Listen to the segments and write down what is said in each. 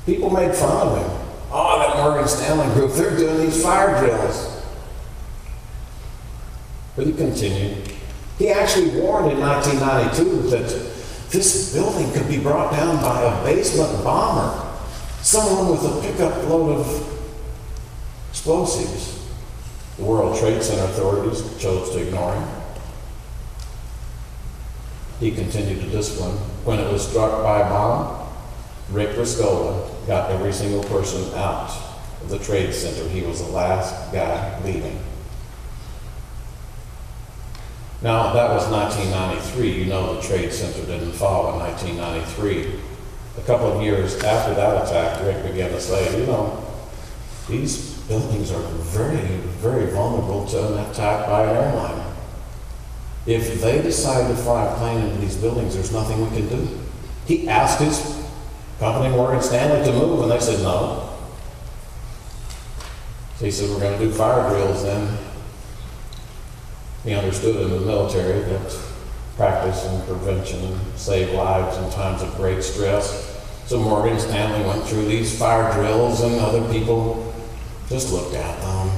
People made fun of him. Oh, that Morgan Stanley group, they're doing these fire drills. But he continued. He actually warned in 1992 that this building could be brought down by a basement bomber, someone with a pickup load of explosives. The World Trade Center authorities chose to ignore him. He continued to discipline. When it was struck by a bomb, Rick Riscola got every single person out of the Trade Center. He was the last guy leaving. Now, that was 1993. You know the Trade Center didn't fall in 1993. A couple of years after that attack, Rick began to say, you know, these buildings are very, very vulnerable to an attack by an airliner. If they decide to fly a plane into these buildings, there's nothing we can do. He asked his company, Morgan Stanley, to move, and they said no. So he said, we're going to do fire drills then. He understood in the military that practice and prevention save lives in times of great stress. So Morgan Stanley went through these fire drills, and other people just looked at them.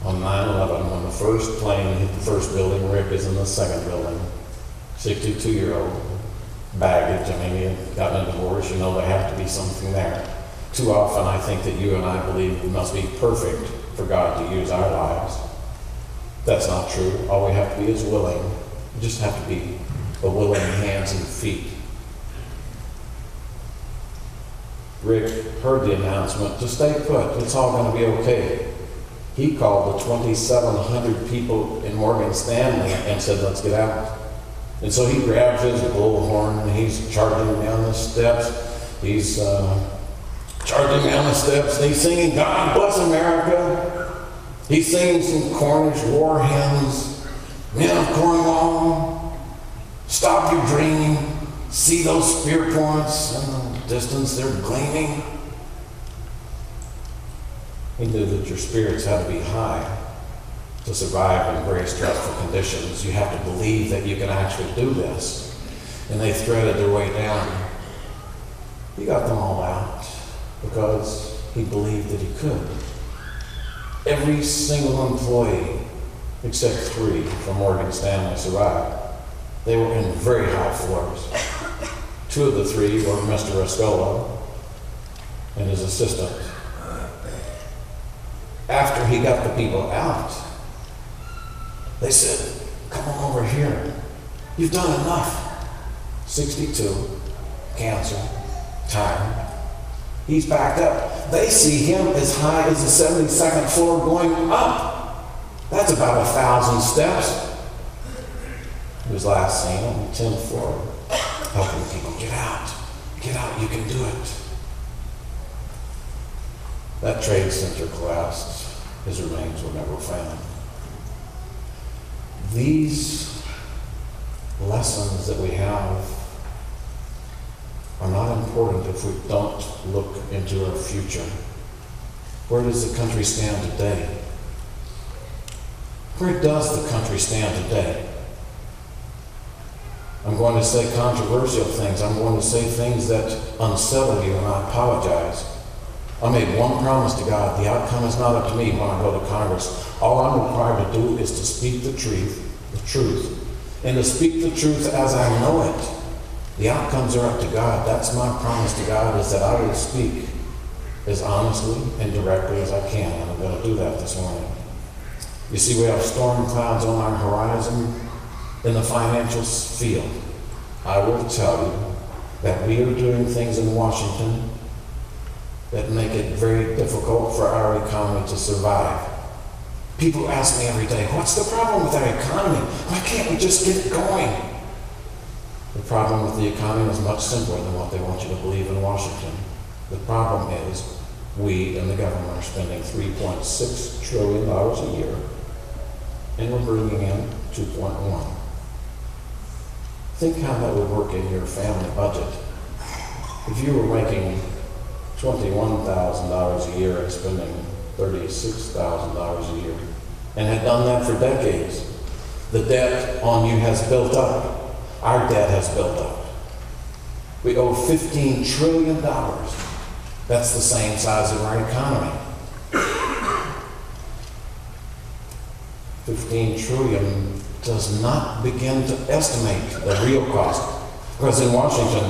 On 9/11, when the first plane hit the first building, Rick is in the second building. 62-year-old baggage. I mean, he had gotten a divorce. You know, there have to be something there. Too often, I think that you and I believe we must be perfect for God to use our lives. That's not true. All we have to be is willing. We just have to be the willing hands and feet. Rick heard the announcement to stay put. It's all going to be okay. He called the 2,700 people in Morgan Stanley and said, let's get out. And so he grabs his bullhorn and he's charging down the steps. He's charging down the steps and he's singing, God Bless America. He's singing some Cornish war hymns. Men of Cornwall, stop your dreaming. See those spear points in the distance, they're gleaming. He knew that your spirits had to be high to survive in very stressful conditions. You have to believe that you can actually do this. And they threaded their way down. He got them all out because he believed that he could. Every single employee, except 3 from Morgan Stanley, survived. They were in very high floors. 2 of the 3 were Mr. Riscola and his assistant. After he got the people out, they said, come on over here. You've done enough. 62, cancer, tired. He's backed up. They see him as high as the 72nd floor going up. That's about 1,000 steps. He was last seen on the 10th floor, helping people get out. Get out, you can do it. That trade center collapsed. His remains were never found. These lessons that we have are not important if we don't look into our future. Where does the country stand today? Where does the country stand today? I'm going to say controversial things. I'm going to say things that unsettle you, and I apologize. I made one promise to God. The outcome is not up to me when I go to Congress. All I'm required to do is to speak the truth, and to speak the truth as I know it. The outcomes are up to God. That's my promise to God, is that I will speak as honestly and directly as I can, and I'm going to do that this morning. You see, we have storm clouds on our horizon in the financial field. I will tell you that we are doing things in Washington that make it very difficult for our economy to survive. People ask me every day, what's the problem with our economy? Why can't we just get it going? The problem with the economy is much simpler than what they want you to believe in Washington. The problem is we and the government are spending $3.6 trillion a year, and we're bringing in 2.1. Think how that would work in your family budget. If you were making $21,000 a year and spending $36,000 a year, and had done that for decades, the debt on you has built up. Our debt has built up. We owe $15 trillion. That's the same size of our economy. 15 trillion does not begin to estimate the real cost. Because in Washington,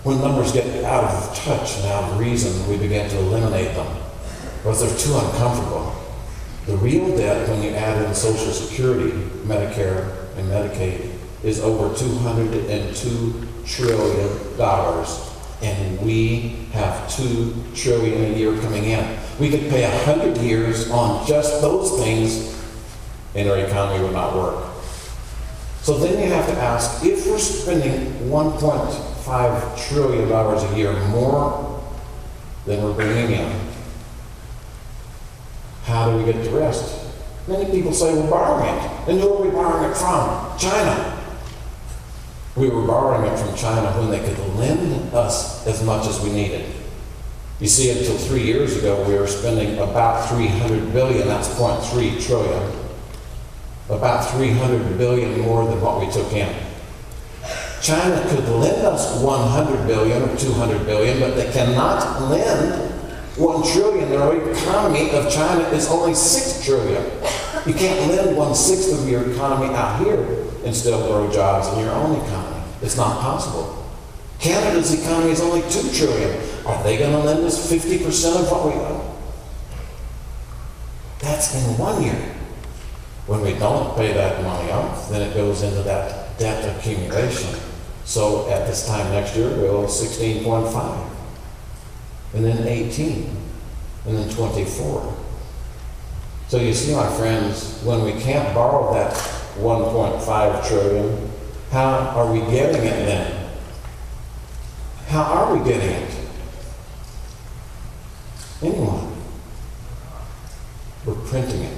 when numbers get out of touch and out of reason, we begin to eliminate them because they're too uncomfortable. The real debt, when you add in Social Security, Medicare, and Medicaid, is over $202 trillion. And we have $2 trillion a year coming in. We could pay 100 years on just those things, and our economy would not work. So then you have to ask, if we're spending $1.5 trillion a year more than we're bringing in, how do we get the rest? Many people say we're borrowing it. And who are we borrowing it from? China. We were borrowing it from China when they could lend us as much as we needed. You see, until 3 years ago, we were spending about $300 billion, that's $0.3 trillion. About $300 billion more than what we took in. China could lend us $100 billion or $200 billion, but they cannot lend $1 trillion. The economy of China is only $6 trillion. You can't lend 1/6 of your economy out here and still grow jobs in your own economy. It's not possible. Canada's economy is only $2 trillion. Are they going to lend us 50% of what we owe? That's in 1 year. When we don't pay that money off, then it goes into that debt accumulation. So at this time next year, we'll owe 16.5, and then 18, and then 24. So you see, my friends, when we can't borrow that 1.5 trillion, how are we getting it then? How are we getting it? Anyone? We're printing it.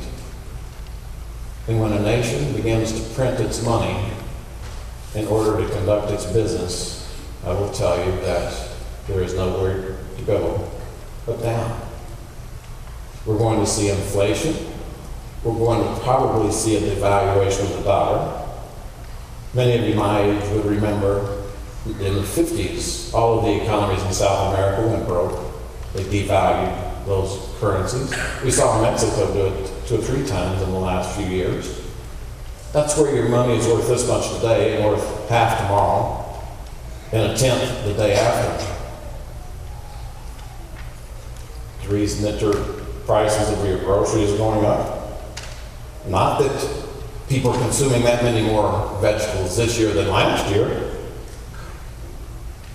And when a nation begins to print its money in order to conduct its business, I will tell you that there is nowhere to go but down. We're going to see inflation. We're going to probably see a devaluation of the dollar. Many of you my age would remember in the 50s, all of the economies in South America went broke. They devalued those currencies. We saw Mexico do it 2 or 3 times in the last few years. That's where your money is worth this much today and worth half tomorrow and 1/10 the day after. The reason that your prices of your groceries are going up, not that people are consuming that many more vegetables this year than last year.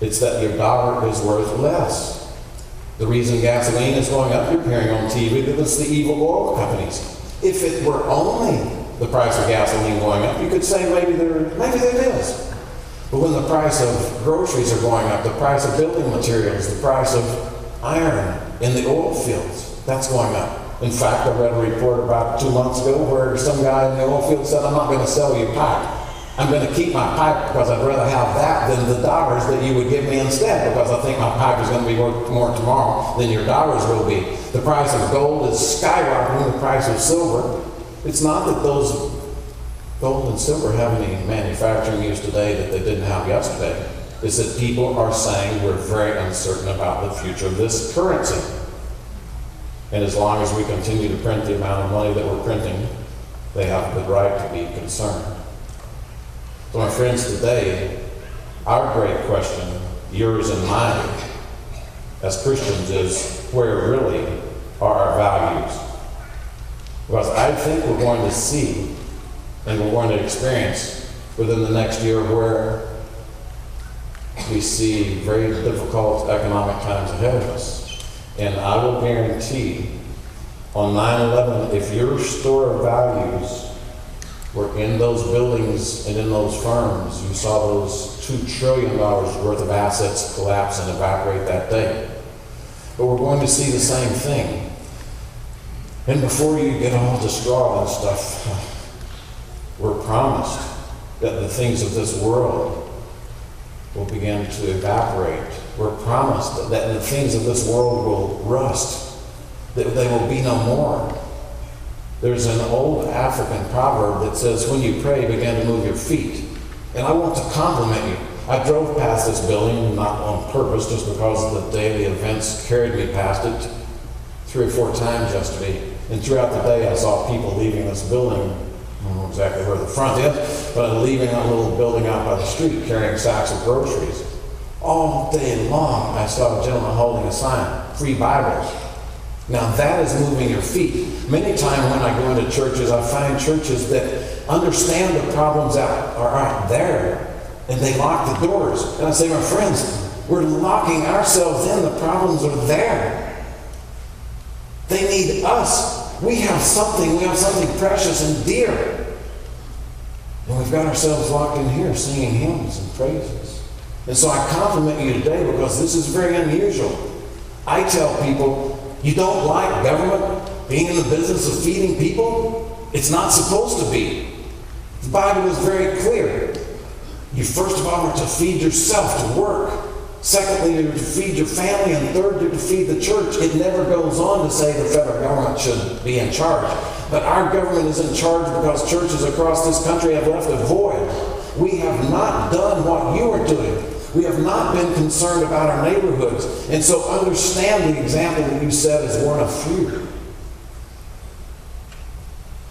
It's that your dollar is worth less. The reason gasoline is going up, you're hearing on TV that it's the evil oil companies. If it were only the price of gasoline going up, you could say maybe it is. But when the price of groceries are going up, the price of building materials, the price of iron in the oil fields, that's going up. In fact, I read a report about 2 months ago where some guy in the oil field said, I'm not going to sell you pipe. I'm going to keep my pipe because I'd rather have that than the dollars that you would give me instead, because I think my pipe is going to be worth more tomorrow than your dollars will be. The price of gold is skyrocketing, the price of silver. It's not that those gold and silver have any manufacturing use today that they didn't have yesterday. It's that people are saying we're very uncertain about the future of this currency. And as long as we continue to print the amount of money that we're printing, they have the right to be concerned. So my friends, today, our great question, yours and mine, as Christians, is where really are our values? Because I think we're going to see and we're going to experience within the next year where we see very difficult economic times ahead of us. And I will guarantee on 9/11, if your store of values were in those buildings and in those firms, you saw those $2 trillion worth of assets collapse and evaporate that day. But we're going to see the same thing. And before you get all distraught and stuff, we're promised that the things of this world will begin to evaporate. We're promised that the things of this world will rust, that they will be no more. There's an old African proverb that says, when you pray, begin to move your feet. And I want to compliment you. I drove past this building, not on purpose, just because the daily events carried me past it 3 or 4 times yesterday. And throughout the day, I saw people leaving this building. I don't know exactly where the front is, but leaving a little building out by the street, carrying sacks of groceries. All day long, I saw a gentleman holding a sign, free Bibles. Now that is moving your feet. Many times when I go into churches, I find churches that understand the problems that are out there, and they lock the doors. And I say, my friends, we're locking ourselves in. The problems are there. They need us. We have something precious and dear. And we've got ourselves locked in here singing hymns and praises. And so I compliment you today because this is very unusual. I tell people, you don't like government being in the business of feeding people? It's not supposed to be. The Bible is very clear. You first of all are to feed yourself, to work. Secondly, you're to feed your family. And third, you're to feed the church. It never goes on to say the federal government should be in charge. But our government is in charge because churches across this country have left it void. We have not done what you are doing. We have not been concerned about our neighborhoods. And so understand the example that you set is one of fruit.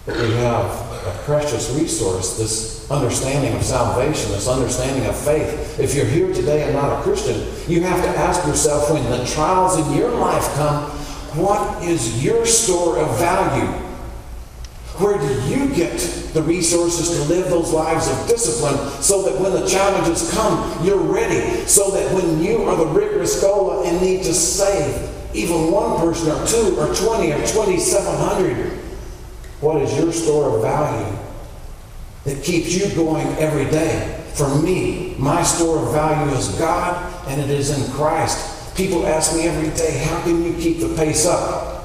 But we have a precious resource, this understanding of salvation, this understanding of faith. If you're here today and not a Christian, you have to ask yourself, when the trials in your life come, what is your store of value? Where do you get the resources to live those lives of discipline so that when the challenges come, you're ready? So that when you are the Rick Riscola and need to save even one person or 2 or 20 or 2,700, what is your store of value that keeps you going every day? For me, my store of value is God, and it is in Christ. People ask me every day, how can you keep the pace up?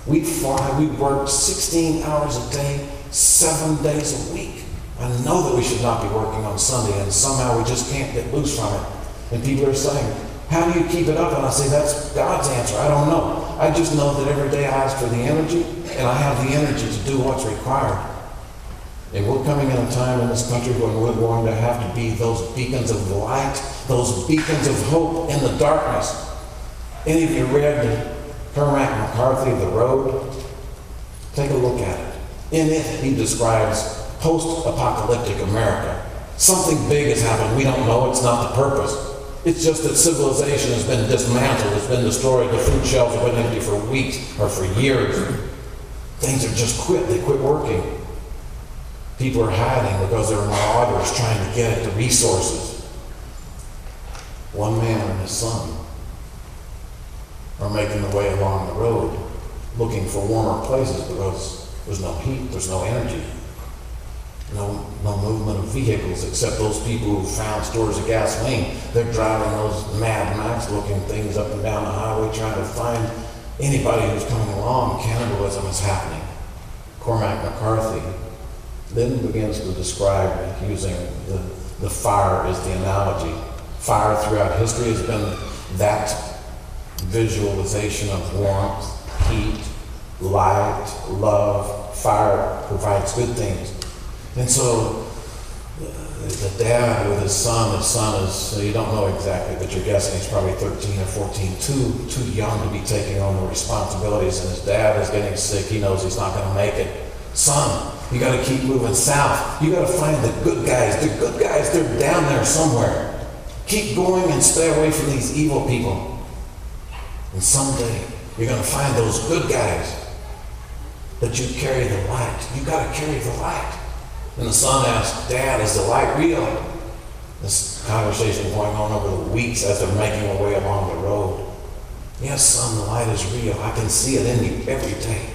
We fly, we work 16 hours a day, 7 days a week. I know that we should not be working on Sunday, and somehow we just can't get loose from it. And people are saying, how do you keep it up? And I say, that's God's answer. I don't know. I just know that every day I ask for the energy, and I have the energy to do what's required. And we're coming in a time in this country when we're going to have to be those beacons of light, those beacons of hope in the darkness. Any of you read Cormac McCarthy, The Road? Take a look at it. In it, he describes post-apocalyptic America. Something big has happened. We don't know. It's not the purpose. It's just that civilization has been dismantled. It's been destroyed. The food shelves have been empty for weeks or for years. Things are just quit. They quit working. People are hiding because there are marauders trying to get at the resources. One man and his son are making their way along the road looking for warmer places because there's no heat, there's no energy, no movement of vehicles except those people who found stores of gasoline. They're driving those Mad Max looking things up and down the highway trying to find anybody who's coming along. Cannibalism is happening. Cormac McCarthy then begins to describe using the fire as the analogy. Fire throughout history has been that visualization of warmth, heat, light, love. Fire provides good things. And so the dad with his son is, you don't know exactly, but you're guessing he's probably 13 or 14, too young to be taking on the responsibilities, and his dad is getting sick. He knows he's not going to make it. Son, you got to keep moving south. You got to find the good guys. The good guys, they're down there somewhere. Keep going and stay away from these evil people. And someday, you're going to find those good guys. But you carry the light. You got to carry the light. And the son asks, Dad, is the light real? This conversation going on over the weeks as they're making their way along the road. Yes, son, the light is real. I can see it in you every day.